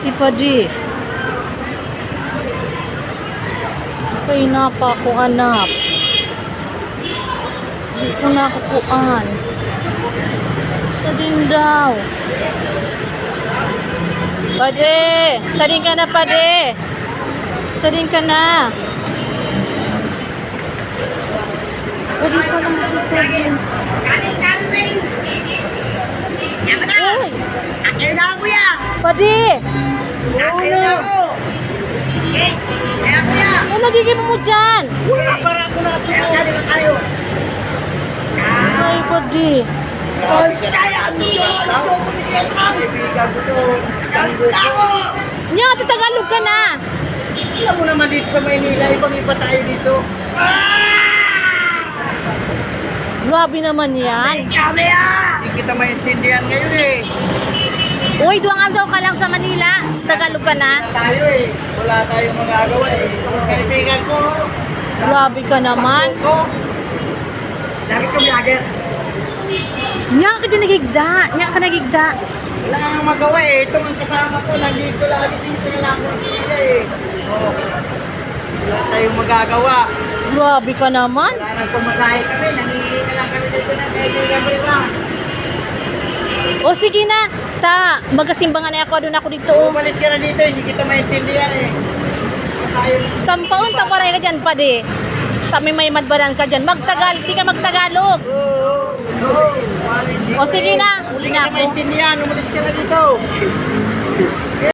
si Padi. Okay na pa ako anak. Hindi ko na kukuan. Sa din daw. Padi! Sarin ka na, Padi! Sarin ka na. Padi pa lang si Padi. Uy! Kailangan ko yan! Padi! Kailangan ko! Ano nagiging mo dyan? Wala para ko na ito. Kaya ka tayo. Ay, Padi. Ay, kaya ano yun? Ito ko niliyan lang. Ibigan ko ito. Tao! Nya, Tagalog ka na. Alam mo naman dito sa Maynila, ibang-iba tayo dito. Grabe naman yan. Kami ah! Hindi kita maintindihan ngayon eh. Uy, duwangal daw ka lang sa Manila. Tagalog ka na. Wala tayo eh. Wala tayong magagawa eh. Kaibigan ko. Grabe ka naman. Lagi kong vlogger. Nya ka dyan nagigda. Nya ka nagigda. Wala kang magawa eh. Ito ang kasama ko. Nandito lagi dito na lang ako nagkita eh. Oh. Wala tayong magagawa. Grabe ka naman. Wala nang pumasahe kami. Nangihingi na lang kami dito ng kaibigan ko iba. O sige na. Magasimbangan na ako. Doon ako dito. Oh. Umalis ka na dito. Hindi kita maintindihan eh. Tayo. Tampaon, taparay ka dyan, Padi. Kami may madbaran ka dyan. Di ka magtagalog. O sige na. Hindi ka maintindihan. Umalis ka na dito.